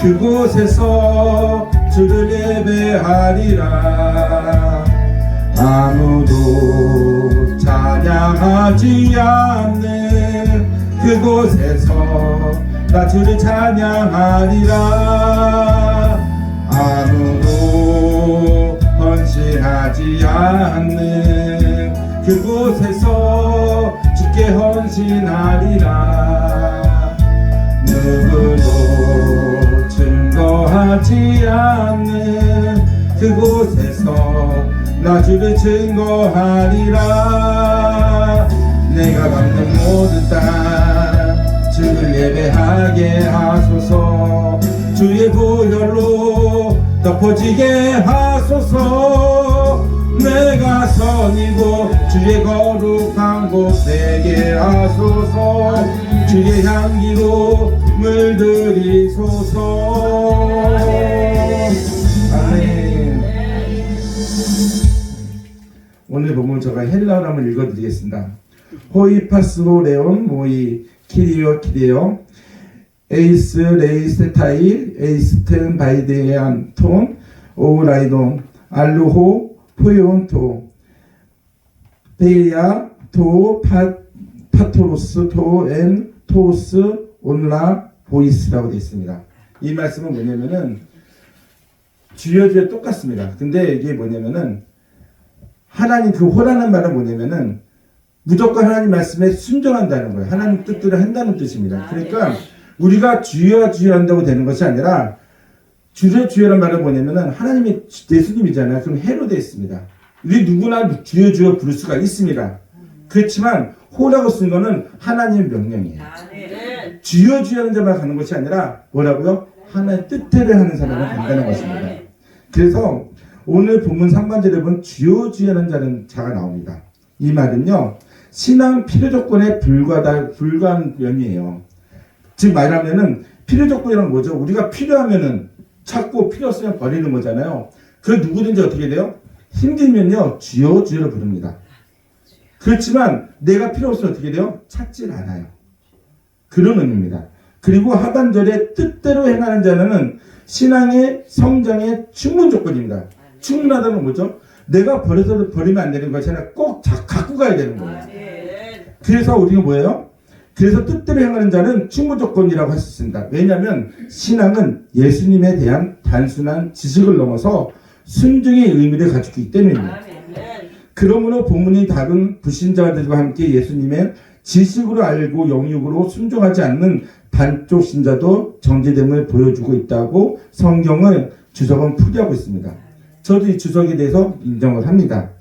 그곳에서 주를 예배하리라. 아무도 찬양하지 않는 그곳에서 나 주를 찬양하리라. 아무도 헌신하지 않는 그곳에서 주께 헌신하리라. 누구도 증거하지 않는 그곳에서 나 주를 증거하리라. 내가 밟는 모든 땅 주를 예배하게 하소서. 주의 보혈로 덮어지게 하소서. 내가 선이고 주의 거룩한 곳 되게 하소서. 주의 향기로 물들이소서. 아멘. 오늘 보면 제가 헬라어로 한번 읽어드리겠습니다. 호이 파스로 레온 모이 키리오 키리오 에이스 레이스타이 에이스텐 바이데안 톤 오라이돈 알루호 포ион토 베이아 토 파토로스 토엔 토스 온라 보이스라고 되어 있습니다. 이 말씀은 뭐냐면은 주여 똑같습니다. 근데 이게 뭐냐면은 하나님 그 호라는 말은 뭐냐면은 무조건 하나님 말씀에 순종한다는 거예요. 하나님 뜻대로 한다는 뜻입니다. 그러니까 우리가 주여 주여 한다고 되는 것이 아니라 주여 주여란 말은 뭐냐면은 하나님이 예수님이잖아요. 그럼 해로 되어 있습니다. 우리 누구나 주여 주여 부를 수가 있습니다. 그렇지만 호라고 쓴 거는 하나님의 명령이에요. 주여 주여 하는 자만 가는 것이 아니라 뭐라고요? 하나님의 뜻대로 하는 사람을 간다는 것입니다. 그래서 오늘 본문 3반절에 보면 주여 주여 하는 자가 나옵니다. 이 말은요, 신앙 필요 조건에 불과한 면이에요. 즉 말하면은 필요 조건이란 뭐죠? 우리가 필요하면은 찾고 필요 없으면 버리는 거잖아요. 그 누구든지 어떻게 돼요? 힘들면요 주여 주여를 부릅니다. 그렇지만 내가 필요 없으면 어떻게 돼요? 찾질 않아요. 그런 의미입니다. 그리고 하반절에 뜻대로 행하는 자는 신앙의 성장의 충분 조건입니다. 충분하다는 뭐죠? 내가 버리면 안 되는 것이 아니라 꼭 갖고 가야 되는 거예요. 그래서 우리가 뭐예요? 그래서 뜻대로 행하는 자는 충분 조건이라고 할 수 있습니다. 왜냐하면 신앙은 예수님에 대한 단순한 지식을 넘어서 순종의 의미를 가지고 있기 때문입니다. 그러므로 본문이 다룬 불신자들과 함께 예수님의 지식으로 알고 영육으로 순종하지 않는 반쪽 신자도 정죄됨을 보여주고 있다고 성경은 주석은 풀이하고 있습니다. 저도 이 주석에 대해서 인정을 합니다.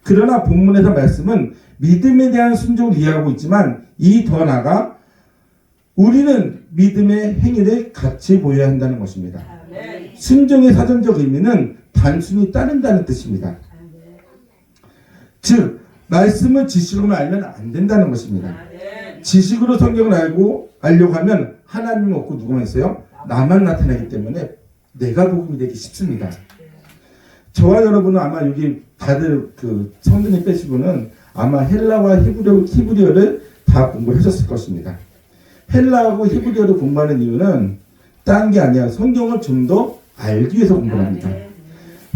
그러나 본문에서 말씀은 믿음에 대한 순종을 이해하고 있지만 이 더 나아가 우리는 믿음의 행위를 같이 보여야 한다는 것입니다. 순종의 사전적 의미는 단순히 따른다는 뜻입니다. 즉 말씀을 지식으로만 알면 안 된다는 것입니다. 지식으로 성경을 알려고 하면 하나님이 없고 누구만 있어요? 나만 나타나기 때문에 내가 복음이 되기 쉽습니다. 저와 여러분은 아마 여기 다들 그 성경에 빼시고는 아마 헬라와 히브리어를 다 공부하셨을 것입니다. 헬라하고 히브리어를 공부하는 이유는 딴 게 아니라 성경을 좀 더 알기 위해서 공부합니다.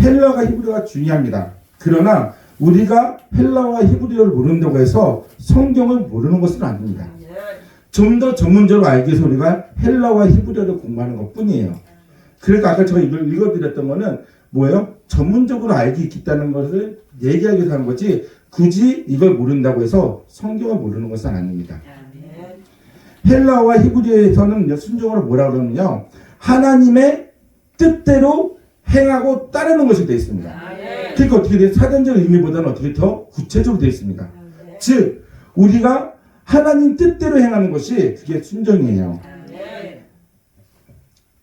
헬라가 히브리어가 중요합니다. 그러나 우리가 헬라와 히브리어를 모른다고 해서 성경을 모르는 것은 아닙니다. 좀 더 전문적으로 알기 위해서 우리가 헬라와 히브리어를 공부하는 것 뿐이에요. 그러니까 아까 제가 이걸 읽어드렸던 거는 뭐예요? 전문적으로 알기 있다는 것을 얘기하기 위해서 하는 거지 굳이 이걸 모른다고 해서 성경을 모르는 것은 아닙니다. 헬라와 히브리어에서는 순종으로 뭐라고 그러냐면요, 하나님의 뜻대로 행하고 따르는 것이 되어 있습니다. 그러니까 어떻게 돼요? 사전적 의미보다는 어떻게 더 구체적으로 되어 있습니다. 즉 우리가 하나님 뜻대로 행하는 것이 그게 순종이에요.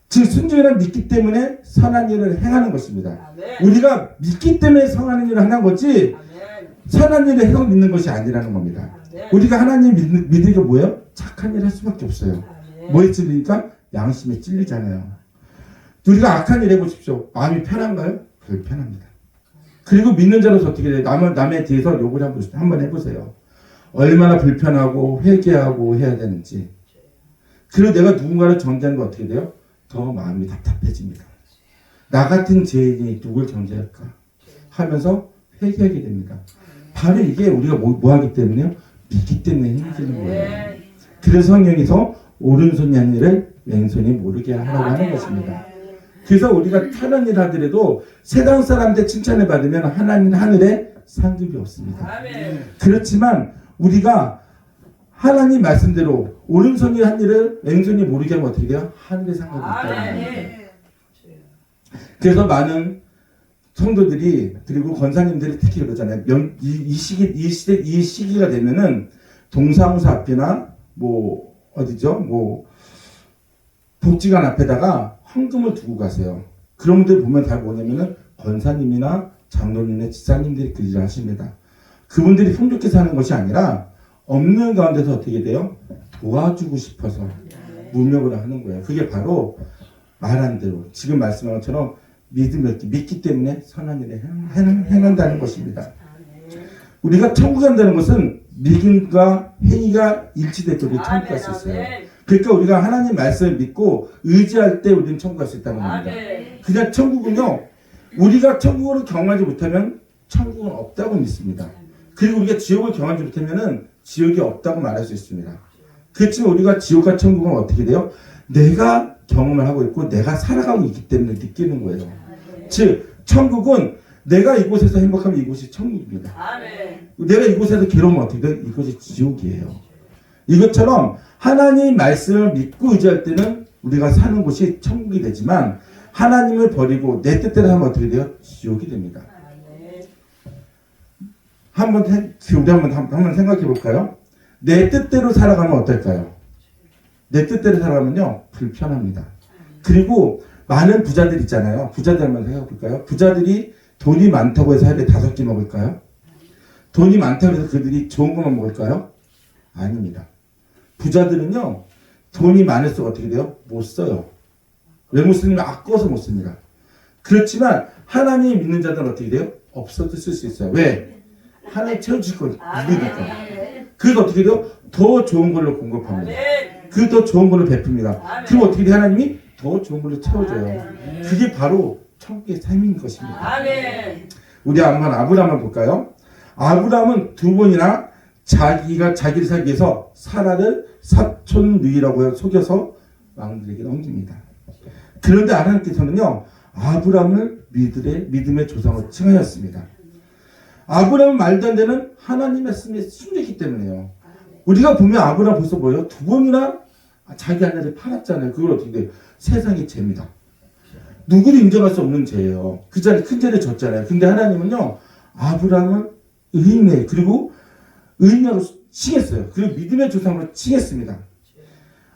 즉 순종이란 믿기 때문에 선한 일을 행하는 것입니다. 우리가 믿기 때문에 선한 일을 하는 거지 선한 일을 해서 믿는 것이 아니라는 겁니다. 우리가 하나님 믿는 게 뭐예요? 착한 일을 할 수밖에 없어요. 뭐에 찔리니까? 양심에 찔리잖아요. 우리가 악한 일 해보십시오. 마음이 편한가요? 불편합니다. 그리고 믿는 자로서 어떻게 돼요? 남에 대해서 욕을 한번 해보세요. 얼마나 불편하고 회개하고 해야 되는지. 그리고 내가 누군가를 정죄하는 거 어떻게 돼요? 더 마음이 답답해집니다. 나 같은 죄인이 누굴 정죄할까 하면서 회개하게 됩니다. 바로 이게 우리가 뭐 하기 때문에요? 믿기 때문에 힘드는 거예요. 그래서 성령에서 오른손이 한 일을 왼손이 모르게 하라고 하는 것입니다. 그래서 우리가 편한 일 하더라도 세상 사람들 칭찬을 받으면 하나님 하늘에 상급이 없습니다. 그렇지만 우리가 하나님 말씀대로 오른손이 한 일을 왼손이 모르게 하면 어떻게 돼요? 하늘에 상급이 있다는 겁니다. 그래서 많은 성도들이 그리고 권사님들이 특히 그러잖아요. 이 시기가 되면은 동사무소 앞이나 뭐 어디죠? 뭐 복지관 앞에다가 헌금을 두고 가세요. 그런 분들 보면 다 뭐냐면은 권사님이나 장로님이나 지사님들이 그 일을 하십니다. 그분들이 풍족히 사는 것이 아니라 없는 가운데서 어떻게 돼요? 도와주고 싶어서 문명을 하는 거예요. 그게 바로 말한 대로 지금 말씀한 것처럼 믿기 때문에 선한 일을 행한다는 것입니다. 우리가 천국 간다는 것은 믿음과 행위가 일치될 때 우리 천국 갈 수 있어요. 그러니까 우리가 하나님 말씀을 믿고 의지할 때 우리는 천국 갈 수 있다는 겁니다. 그냥 천국은요, 우리가 천국을 경험하지 못하면 천국은 없다고 믿습니다. 그리고 우리가 지옥을 경험하지 못하면 지옥이 없다고 말할 수 있습니다. 그렇지만 우리가 지옥과 천국은 어떻게 돼요? 내가 경험을 하고 있고 내가 살아가고 있기 때문에 느끼는 거예요. 즉 천국은 내가 이곳에서 행복하면 이곳이 천국입니다. 내가 이곳에서 괴로우면 어떻게 돼요? 이곳이 지옥이에요. 이것처럼 하나님 말씀을 믿고 의지할 때는 우리가 사는 곳이 천국이 되지만 하나님을 버리고 내 뜻대로 하면 어떻게 돼요? 지옥이 됩니다. 우리 한번 생각해 볼까요? 내 뜻대로 살아가면 어떨까요? 내 뜻대로 살아가면요, 불편합니다. 그리고 많은 부자들 있잖아요. 부자들 한번 생각해 볼까요? 부자들이 돈이 많다고 해서 하루에 5끼 먹을까요? 돈이 많다고 해서 그들이 좋은 것만 먹을까요? 아닙니다. 부자들은요, 돈이 많을수록 어떻게 돼요? 못 써요. 왜 못 쓰냐면 아까워서 못 씁니다. 그렇지만 하나님 믿는 자들은 어떻게 돼요? 없어도 쓸 수 있어요. 왜? 하나님 채워주실 걸 믿으니까. 그래서 어떻게 돼요? 더 좋은 걸로 공급합니다. 그 더 좋은 걸로 베풉니다. 그럼 어떻게 돼요? 하나님이 더 좋은 걸로 채워줘요. 그게 바로 천국의 삶인 것입니다. 우리 한번 아브라함을 볼까요? 아브라함은 2번이나 자기를 살기 위해서 사라를 사촌 누이라고 속여서 왕들에게 넘깁니다. 그런데 하나님께서는요, 아브라함을 믿음의 조상으로 칭하였습니다. 아브라함은 말도 안 되는 하나님 말씀에 순종했기 때문에요. 우리가 보면 아브라함 벌써 뭐예요? 2번이나 자기 아내를 팔았잖아요. 그걸 어떻게 돼요? 세상의 죄입니다. 누구도 인정할 수 없는 죄예요. 그 자리에 큰 죄를 졌잖아요. 근데 하나님은요, 아브라함을 의인이에요. 그리고 의인으로 칭했어요. 그리고 믿음의 조상으로 칭했습니다.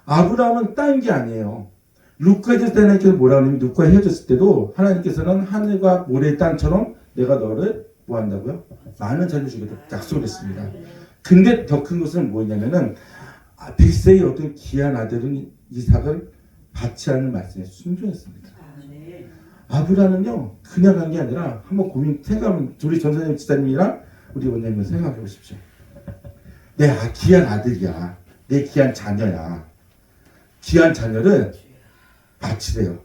아브라함은 딴 게 아니에요. 룻과 헤어졌을 때 하나님께서 뭐라고 하냐면 룻과 헤어졌을 때도 하나님께서는 하늘과 모래의 땅처럼 내가 너를 뭐 한다고요? 많은 자녀를 주겠다 약속을 했습니다. 근데 더 큰 것은 뭐냐면은 백세의 어떤 귀한 아들은 이삭을 받지 않는 말씀에 순종했습니다. 아브라함은요, 그냥 간 게 아니라 한번 생각하면 우리 전사님 지사님이랑 우리 원장님 생각해 보십시오. 내 귀한 아들이야. 내 귀한 자녀야. 귀한 자녀를 바치래요.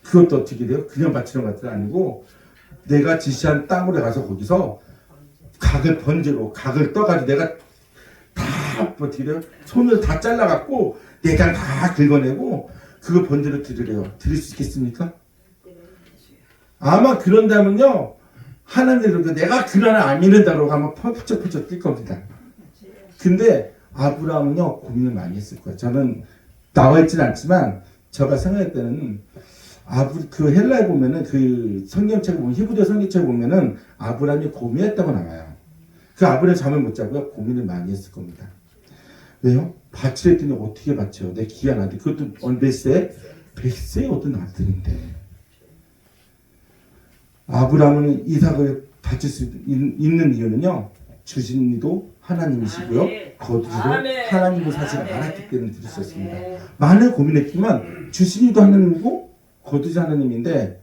그것도 어떻게 돼요? 그냥 바치는 것도 아니고 내가 지시한 땅으로 가서 거기서 각을 번지로 각을 떠가지고 내가 다 어떻게 돼요? 손을 다 잘라갖고 내가 다 긁어내고 그거 번지로 드리래요. 드릴 수 있겠습니까? 아마 그런다면요, 하나님께서 내가 그러나 안 믿는다고 하면 펄쩍펄쩍 뛸 겁니다. 근데 아브라함은요, 고민을 많이 했을 거예요. 저는 나와 있지는 않지만 제가 생각할 때는 그 헬라에 보면은 그 성경책을 보면 히브리어 성경책을 보면은 아브라함이 고민했다고 나와요. 그 아브라함이 잠을 못 자고요, 고민을 많이 했을 겁니다. 왜요? 바치랬더니 어떻게 바쳐요? 내 귀한 아들. 그것도 몇 세? 100세의 어떤 아들인데. 아브라함은 이삭을 바칠 수 있는 이유는요, 주신 이도 하나님이시고요, 거두시도 하나님의 사실을 알았기 때문에 드릴 수 있습니다. 많은 고민했지만 주신 이도 하나님이고 거두시 하나님인데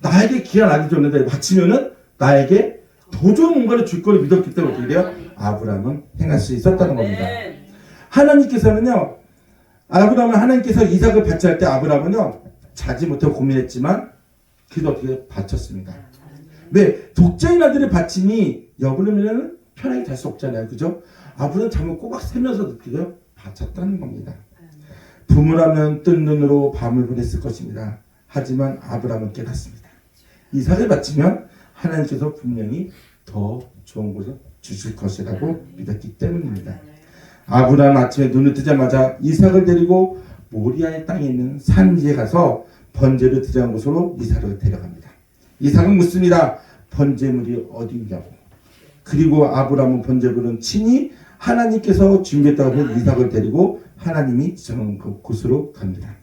나에게 귀한 아들 줬는데 바치면은 나에게 더 좋은 뭔가를 줄 거를 믿었기 때문에 어떻게 돼요? 아브라함은 행할 수 있었다는 겁니다. 하나님께서는요, 하나님께서 이삭을 바치할 때 아브라함은요, 자지 못하고 고민했지만 그래도 어떻게 바쳤습니다. 왜? 독자인 아들의 바침이 여부르면 편하게 잘 수 없잖아요. 그죠? 아브라함은 잠을 꼬박 새면서 느끼고요. 바쳤다는 겁니다. 부모라면 뜬 눈으로 밤을 보냈을 것입니다. 하지만 아브라함은 깨닫습니다. 이삭을 바치면 하나님께서 분명히 더 좋은 것을 주실 것이라고 믿었기 때문입니다. 아브라함 아침에 눈을 뜨자마자 이삭을 데리고 모리아의 땅에 있는 산 위에 가서 번제를 드리는 곳으로 이삭을 데려갑니다. 이삭은 묻습니다. 번제물이 어디 있냐고. 그리고 아브라함은 번제물은 친히 하나님께서 준비했다고 해서 이삭을 데리고 하나님이 정한 곳으로 갑니다.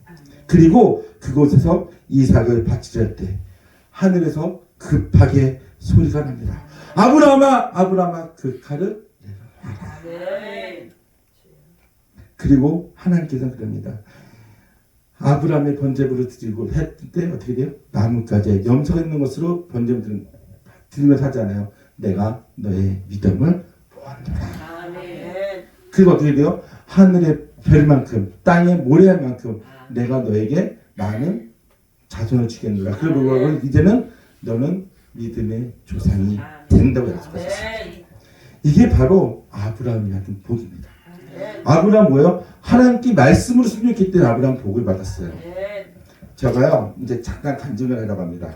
그리고 그곳에서 이삭을 바치려 때 하늘에서 급하게 소리가 납니다. 아브라함아 그 칼을 내려놔라. 그리고 하나님께서는 그럽니다. 아브라함의 번제물을 드리고 했을 때 어떻게 돼요? 나뭇가지에 염소가 있는 것으로 번제물을 드리면서 하잖아요. 내가 너의 믿음을 보았노라. 그리고 어떻게 돼요? 하늘의 별만큼 땅의 모래만큼 내가 너에게 많은 자손을 주겠노라. 그리고 이제는 너는 믿음의 조상이 된다고 약속하셨습니다. 이게 바로 아브라함이 받은 복입니다. 아브라함 뭐예요? 하나님께 말씀으로 순종했기 때문에 아브라함 복을 받았어요. 제가요 이제 잠깐 간증을 하려고 합니다.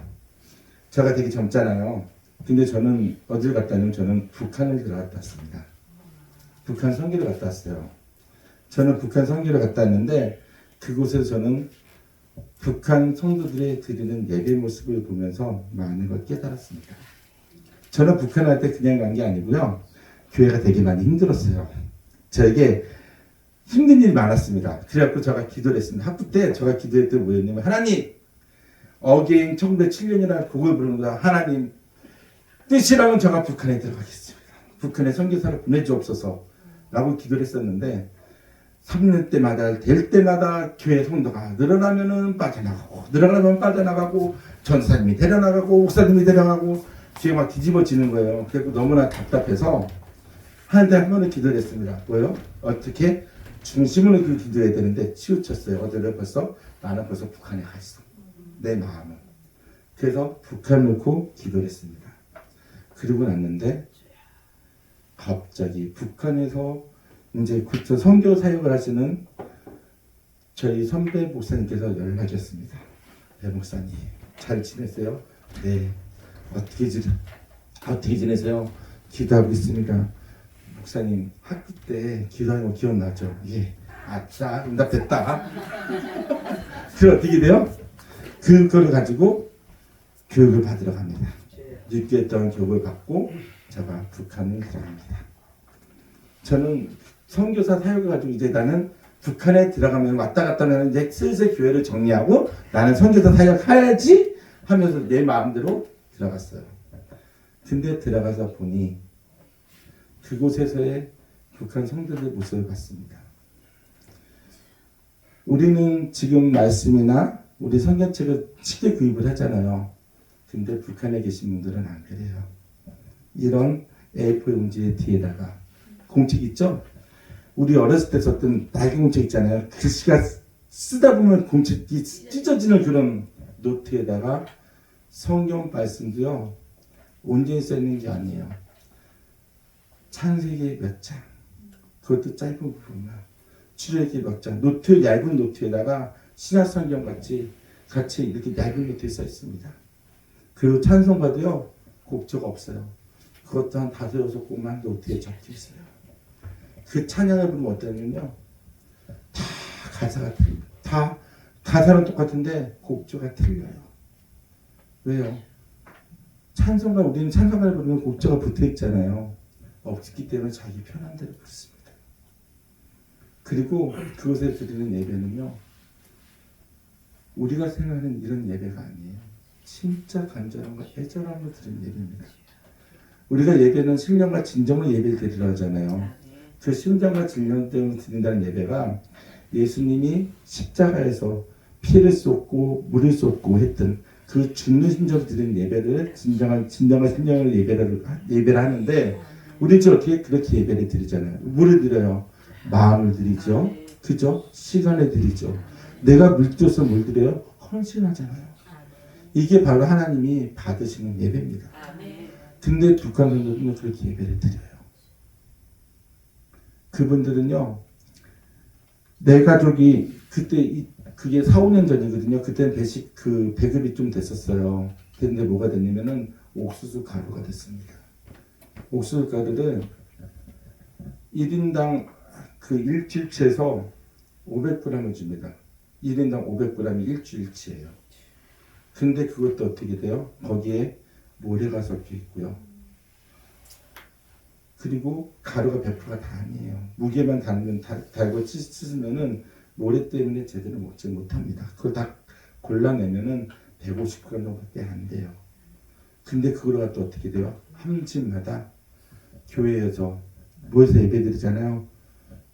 제가 되게 젊잖아요. 근데 저는 어딜 갔다 왔냐면 저는 북한을 들어갔다 왔습니다. 북한 선교를 갔다 왔어요. 저는 북한 선교를 갔다 왔는데 그곳에서 저는 북한 성도들의 드리는 예배 모습을 보면서 많은 걸 깨달았습니다. 저는 북한 갈 때 그냥 간 게 아니고요. 교회가 되게 많이 힘들었어요. 저에게 힘든 일이 많았습니다. 그래갖고 제가 기도를 했습니다. 학부 때 제가 기도했던 뭐였냐면 하나님 어게인 1907년이라는 곡을 부르는다. 하나님 뜻이라면 제가 북한에 들어가겠습니다. 북한에 선교사를 보내주옵소서 라고 기도를 했었는데 3년 때마다 될 때마다 교회 성도가 늘어나면은 빠져나가고 늘어나면 빠져나가고 전사님이 데려나가고 목사님이 데려가고 교회가 막 뒤집어지는 거예요. 그래서 너무나 답답해서 한 달 한 번을 기도를 했습니다. 뭐요? 어떻게 중심으로 그 기도해야 되는데 치우쳤어요. 어제를 벌써 나는 벌써 북한에 가 있어. 내 마음은. 그래서 북한 놓고 기도를 했습니다. 그러고 났는데 갑자기 북한에서 이제 그쪽 선교 사역을 하시는 저희 선배 목사님께서 연락이 왔습니다. 배 목사님 잘 지내세요? 네. 어떻게 지내세요? 기도하고 있습니다. 목사님 학교 때 기도하는 거 기억나죠? 예. 아싸 응답됐다. 그럼 어떻게 돼요? 그거를 가지고 교육을 받으러 갑니다. 6개월 동안 교육을 받고 제가 북한을 들어갑니다. 저는 선교사 사역을 가지고 이제 나는 북한에 들어가면 왔다 갔다 하면 이제 슬슬 교회를 정리하고 나는 선교사 사역해야지 하면서 내 마음대로 들어갔어요. 근데 들어가서 보니 그곳에서의 북한 성도들의 모습을 봤습니다. 우리는 지금 말씀이나 우리 성경책을 쉽게 구입을 하잖아요. 근데 북한에 계신 분들은 안 그래요. 이런 A4 용지의 뒤에다가 공책 있죠? 우리 어렸을 때 썼던 낡은 공책 있잖아요. 글씨가 쓰다 보면 공책이 찢어지는 그런 노트에다가 성경 말씀도요. 온전히 써있는 게 아니에요. 창세기 몇 장, 그것도 짧은 부분만, 출애굽기 몇 장, 노트 얇은 노트에다가 신약성경 같이 이렇게 얇은 노트에 써 있습니다. 그리고 찬송가도요 곡조가 없어요. 그것도 한 5-6곡만 노트에 적혀 있어요. 그 찬양을 부르면 어떠냐면요, 다 가사가 틀려요. 다 가사는 똑같은데 곡조가 틀려요. 왜요? 찬송가, 우리는 찬송가를 부르면 곡조가 붙어 있잖아요. 없기 때문에 자기 편한 대로 부르습니다. 그리고 그곳에 드리는 예배는요, 우리가 생각하는 이런 예배가 아니에요. 진짜 간절함과 애절함으로 드리는 예배입니다. 우리가 예배는 신령과 진정으로 예배를 드리려 하잖아요. 그 신령과 진정으로 드린다는 예배가 예수님이 십자가에서 피를 쏟고 물을 쏟고 했던 그 죽는 심정으로 드리는 예배를 진정한 신령을 예배를 하는데, 우리는 어떻게 그렇게 예배를 드리잖아요. 물을 드려요. 마음을 드리죠. 그죠? 시간을 드리죠. 내가 물들여서 물 드려요. 헌신하잖아요. 이게 바로 하나님이 받으시는 예배입니다. 아멘. 근데 북한 분들은요 그렇게 예배를 드려요. 그분들은요 내 가족이 그때 그게 4, 5년 전이거든요. 그때는 배급이 좀 됐었어요. 근데 뭐가 됐냐면은 옥수수 가루가 됐습니다. 옥수수 가루를 1인당 그 일주일치에서 500g을 줍니다. 1인당 500g이 일주일치예요. 근데 그것도 어떻게 돼요? 거기에 모래가 섞여 있고요. 그리고 가루가 100%가 다 아니에요. 무게만 달고 씻으면은 모래 때문에 제대로 먹지 못합니다. 그걸 다 골라내면은 150g 정도밖에 안 돼요. 근데 그걸 갖다 어떻게 돼요? 한 집마다 교회에서 모여서 예배드리잖아요.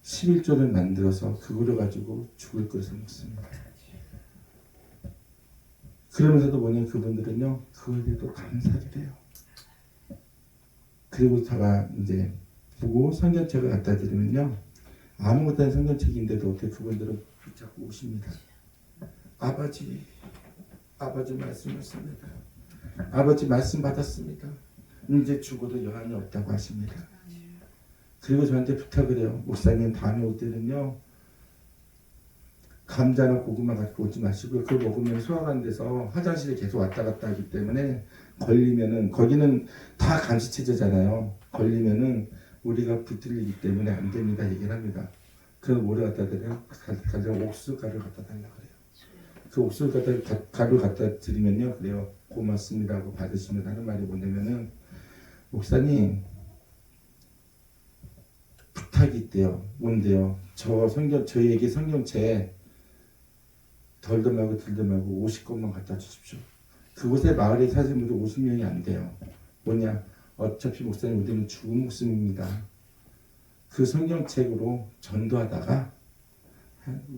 11조를 만들어서 그거를 가지고 죽을 끓여서 먹습니다. 그러면서도 뭐냐면 그분들은요 그거에 대해서 감사를 해요. 그리고 제가 이제 보고 성경책을 갖다 드리면요 아무것도 아닌 성경책인데도 어떻게 그분들은 자꾸 오십니다. 아버지 말씀하십니다. 아버지 말씀 받았습니다. 이제 죽어도 여한이 없다고 하십니다. 그리고 저한테 부탁을 해요. 목사님 다음에 올 때는요 감자나 고구마 갖고 오지 마시고요. 그걸 먹으면 소화가 안 돼서 화장실에 계속 왔다 갔다 하기 때문에 걸리면은 거기는 다 감시체제잖아요. 걸리면은 우리가 붙들리기 때문에 안 됩니다. 얘기를 합니다. 그래서 뭐를 갖다 드려요? 가장 옥수수 가루를 갖다 달라 그래요. 그 옥수수 가루 갖다 드리면요. 그래요. 고맙습니다 하고 받으시면 하는 말이 뭐냐면은 목사님 부탁이 있대요. 뭔데요? 저희에게 성경책 덜도 말고 덜도 말고 50권만 갖다 주십시오. 그곳에 마을에 사시는 분들 50명이 안 돼요. 뭐냐? 어차피 목사님 우리는 죽은 목숨입니다. 그 성경책으로 전도하다가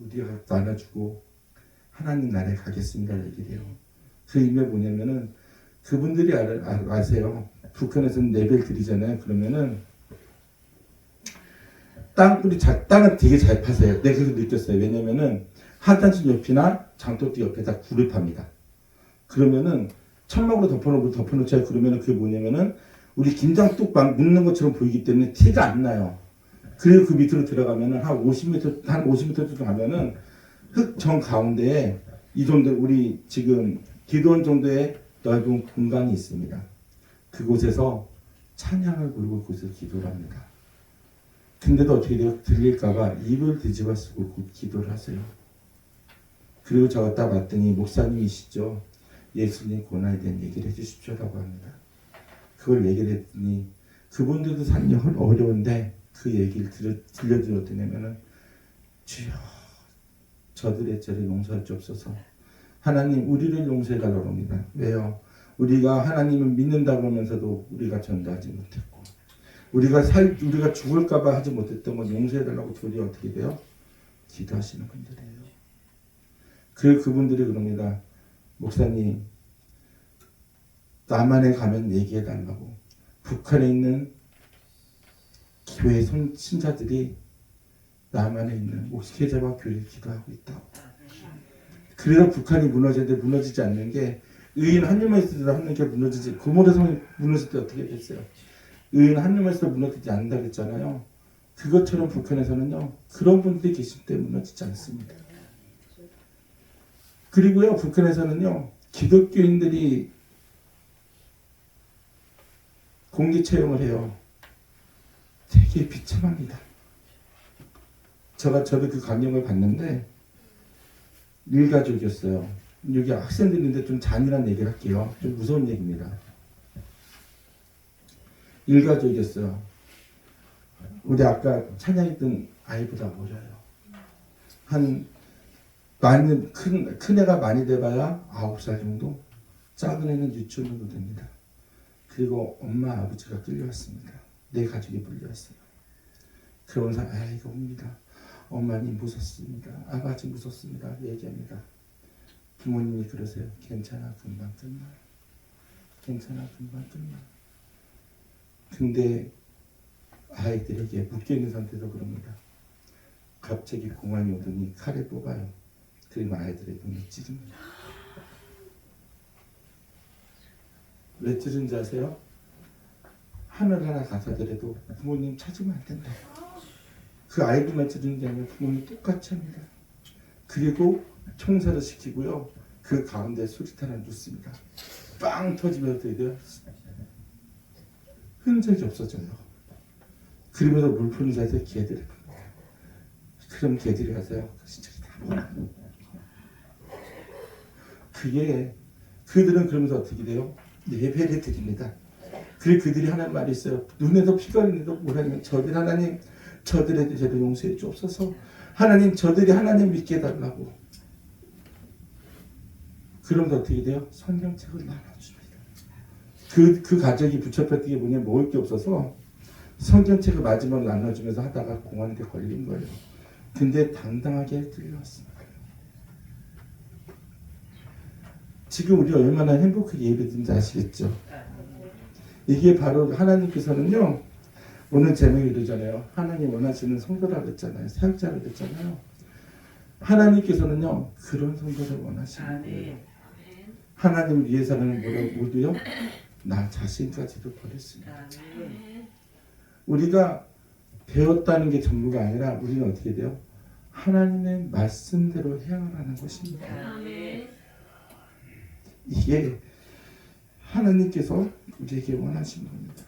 우리가 나눠주고 하나님 나라에 가겠습니다. 얘기를 해요. 그 의미가 뭐냐면은 그분들이 아세요. 북한에서는 예배를 드리잖아요. 그러면은 땅은 되게 잘 파세요. 내가 그래서 느꼈어요. 왜냐면은 한탄집 옆이나 장독대 옆에다 굴을 팝니다. 그러면은 천막으로 덮어놓자. 그러면은 그게 뭐냐면은 우리 김장 뚝 묻는 것처럼 보이기 때문에 티가 안 나요. 그리고 그 밑으로 들어가면은 한 50m 정도 가면은 흙 정 가운데에 이 정도 우리 지금 기도원 정도의 넓은 공간이 있습니다. 그곳에서 찬양을 부르고 그곳에서 기도를 합니다. 근데도 어떻게 돼요? 들릴까봐 입을 뒤집어 쓰고 기도를 하세요. 그리고 제가 딱 봤더니 목사님이시죠. 예수님 고난에 대한 얘기를 해주십시오라고 합니다. 그걸 얘기를 했더니 그분들도 삶이 어려운데 그 얘기를 들려드렸더니 어떠냐면은 주여 저들의 죄를 용서할 수 없어서 하나님 우리를 용서해달라고 합니다. 왜요? 우리가 하나님을 믿는다고 하면서도 우리가 전도하지 못했고 우리가 죽을까봐 하지 못했던 건 용서해달라고 둘이 어떻게 돼요? 기도하시는 분들이에요. 그분들이 그럽니다. 목사님 남한에 가면 얘기해달라고 북한에 있는 교회 신자들이 남한에 있는 목회자와 교회를 기도하고 있다고. 그래서 북한이 무너지는데 무너지지 않는 게 의인 한 명만 있을 때 하는 게 무너지지. 고모대 성이 무너질 때 어떻게 됐어요? 의인 한 명만 있을 때 무너지지 않는다 그랬잖아요. 그것처럼 북한에서는요. 그런 분들이 계실 때 무너지지 않습니다. 그리고요. 북한에서는요. 기독교인들이 공개 채용을 해요. 되게 비참합니다. 저도 그 감명을 받는데 일가족이었어요. 여기 학생들인데 좀 잔인한 얘기를 할게요. 좀 무서운 얘기입니다. 일가족이었어요. 우리 아까 찬양했던 아이보다 어려요. 큰 애가 많이 돼봐야 9살 정도, 작은 애는 유치원 정도 됩니다. 그리고 엄마 아버지가 끌려왔습니다. 내 가족이 불려왔어요. 그러면서 아이가 옵니다. 엄마님 무섭습니다. 아버지 무섭습니다. 얘기합니다. 부모님이 그러세요. 괜찮아 금방 끝나. 괜찮아 금방 끝나. 근데 아이들에게 묶여있는 상태에서 그럽니다. 갑자기 공안이 오더니 칼을 뽑아요. 그리고 아이들의 눈을 찌릅니다. 왜 찌른지 아세요? 하늘 하나 가사더라도 부모님 찾으면 안 된다. 그 아이들만 찌르는 게 아니라 부모님 똑같이 합니다. 그리고 총사를 시키고요. 그 가운데 수리탄을 놓습니다. 빵 터지면 어떻게 돼요? 흔적이 없어져요. 그러면서 물품이 가서 개들이 그럼 개들이 가서요. 진짜 다 먹어요. 그게 그들은 그러면서 어떻게 돼요? 예배를 드립니다. 그리고 그들이 하는 말이 있어요. 눈에도 피가 흘리는데도 뭐라냐면 저들 하나님 저들의 죄를 용서해 주옵소서. 하나님 저들이 하나님 믿게 해달라고. 그러면서 어떻게 돼요? 성경책을 나눠줍니다. 그 가족이 붙잡혔던 게 뭐냐 먹을 게 없어서 성경책을 마지막으로 나눠주면서 하다가 공안에 걸린 거예요. 근데 당당하게 들려왔습니다. 지금 우리 얼마나 행복하게 예배드는지 아시겠죠? 이게 바로 하나님께서는요. 오늘 제목이 이러잖아요. 하나님 원하시는 성도라 그랬잖아요. 사역자라 그랬잖아요. 하나님께서는요. 그런 성도를 원하시는 거예요. 하나님 위해 사는 모두요. 나 자신까지도 버렸습니다. 우리가 배웠다는 게 전부가 아니라 우리는 어떻게 돼요? 하나님의 말씀대로 행하라는 것입니다. 이게 하나님께서 우리에게 원하시는 겁니다.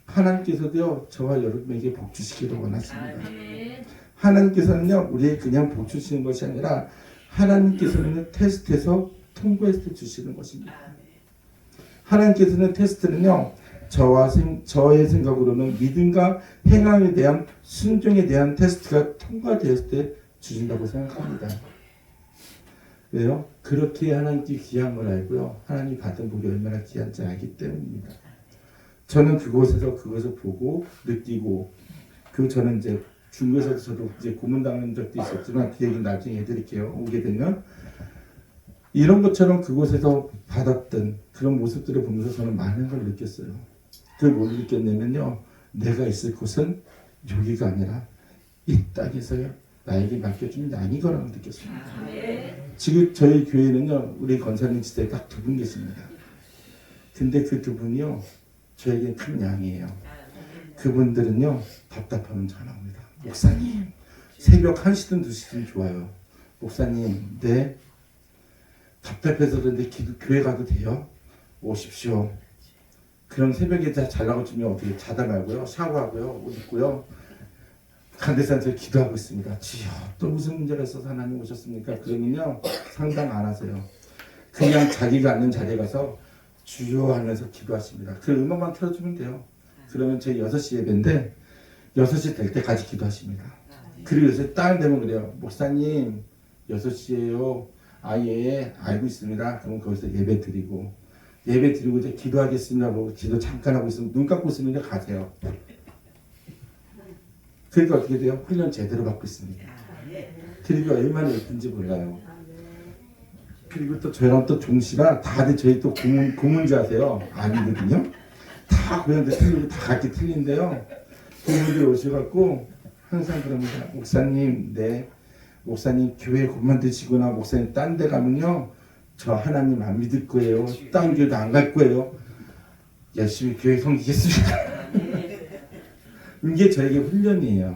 하나님께서도요 저와 여러분에게 복 주시기를 원하십니다. 하나님께서는요 우리에게 그냥 복 주시는 것이 아니라 하나님께서는 테스트에서 통과해서 주시는 것입니다. 하나님께서는 테스트는요 저의 생각으로는 믿음과 행함에 대한 순종에 대한 테스트가 통과되었을 때 주신다고 생각합니다. 왜요? 그렇게 하나님께 귀한 걸 알고요. 하나님 받은 복이 얼마나 귀한지 알기 때문입니다. 저는 그것을 보고 느끼고 저는 이제 중국에서도 저도 이제 고문당한 적도 있었지만 그 얘기는 나중에 해드릴게요. 오게 되면 이런 것처럼 그곳에서 받았던 그런 모습들을 보면서 저는 많은 걸 느꼈어요. 그걸 뭘 느꼈냐면요. 내가 있을 곳은 여기가 아니라 이 땅에서요. 나에게 맡겨준 양이 거라고 느꼈습니다. 지금 저희 교회는요. 우리 권사님 시대에 딱 2분 계십니다. 근데 그 2분이요. 저에게 큰 양이에요. 그분들은요. 답답하면 전화 옵니다. 목사님 새벽 1시든 2시든 좋아요. 목사님 네 답답해서 그런데 교회 가도 돼요? 오십시오. 그럼 새벽에 잘 나가주면 어떻게 자다 말고요. 샤워하고요. 옷 입고요. 간대산에서 기도하고 있습니다. 주여 또 무슨 문제가 있어서 하나님 오셨습니까? 그러면요. 상담 안 하세요. 그냥 자기가 앉는 자리에 가서 주여 하면서 기도하십니다. 그 음악만 틀어주면 돼요. 그러면 저희 6시 예배인데 6시 될 때까지 기도하십니다. 그리고 요새 딸 되면 그래요. 목사님 6시에요. 아예 알고 있습니다. 그럼 거기서 예배 드리고 이제 기도하겠습니다. 뭐 기도 잠깐 하고 있으면 눈 감고 있으면 가세요. 그러니까 어떻게 돼요? 훈련 제대로 받고 있습니다. 그리고 얼마나 예쁜지 몰라요. 그리고 또 저랑 또 종씨가 다들 저희 또 고문자세요. 아니거든요. 다 고향들 틀리고 다 각기 틀린데요. 고문들이 오셔갖고 항상 그럽니다. 목사님, 네. 목사님 교회 그만두시거나 목사님 딴 데 가면요. 저 하나님 안 믿을 거예요. 딴 교회도 안 갈 거예요. 열심히 교회 섬기겠습니다. 이게 저에게 훈련이에요.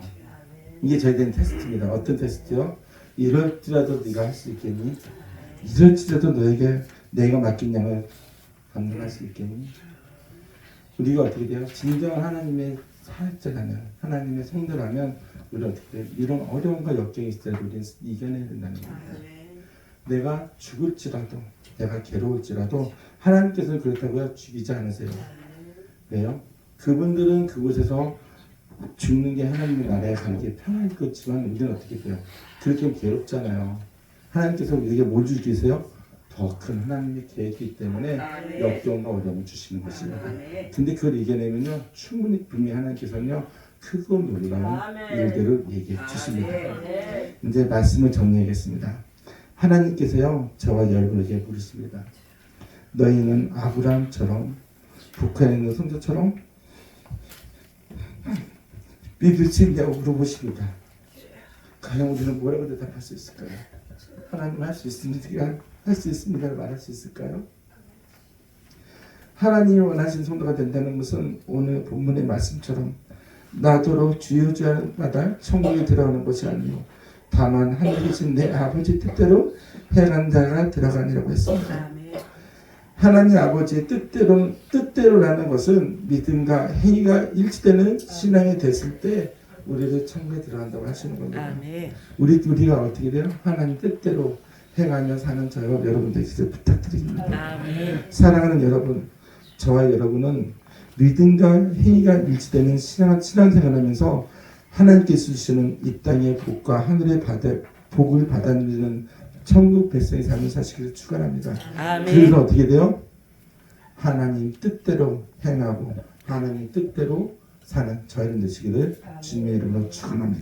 이게 저에게는 테스트입니다. 어떤 테스트요? 이럴지라도 네가 할 수 있겠니? 이럴지라도 너에게 내가 맡긴 양을 감당할 수 있겠니? 우리가 어떻게 돼요? 진정한 하나님의 사역자라면 하나님의 성도라면 우리는 어떻게 돼요? 이런 어려움과 역경이 있을 때 우리는 이겨내야 된다는 겁니다. 내가 죽을지라도 내가 괴로울지라도 하나님께서는 그렇다고요 죽이지 않으세요. 왜요? 그분들은 그곳에서 죽는 게 하나님의 나라에 가는 게 편할 거지만 우리는 어떻게 돼요? 그렇게 괴롭잖아요. 하나님께서 우리에게 뭘 주시세요? 더 큰 하나님의 계획이기 때문에 역경과 어려움을 주시는 것입니다. 근데 그걸 이겨내면요 충분히 분명히 하나님께서는요 크고 놀라운 일들을 얘기해 주십니다. 이제 말씀을 정리하겠습니다. 하나님께서요 저와 여러분에게 물으십니다. 너희는 아브라함처럼 북한에 있는 성도처럼 믿을 수 있냐고 물어보십니다. 과연 우리는 뭐라고 대답할 수 있을까요? 하나님 할 수 있습니다. 할 수 있습니다를 말할 수 있을까요? 하나님이 원하신 성도가 된다는 것은 오늘 본문의 말씀처럼 나더러 주여 주여 하는 마다 천국에 들어가는 것이 아니요 다만 하늘에 계신 내 아버지 뜻대로 행한 자가 들어가니라고 했습니다. 아멘. 하나님 아버지의 뜻대로라는 것은 믿음과 행위가 일치되는 신앙이 됐을 때 우리를 천국에 들어간다고 하시는 겁니다. 아멘. 우리가 어떻게 돼요? 하나님 뜻대로 행하며 사는 저와 여러분들 진짜 부탁드립니다. 아멘. 사랑하는 여러분, 저와 여러분은 믿음과 행위가 일치되는 신앙생활하면서 하나님께서 주시는 이 땅의 복과 하늘의 복을 받아 누리는 천국 백성의 삶을 사시기를 축원합니다. 아멘. 그래서 어떻게 돼요? 하나님 뜻대로 행하고 하나님 뜻대로 사는 저희는 되시기를 주님의 이름으로 축원합니다.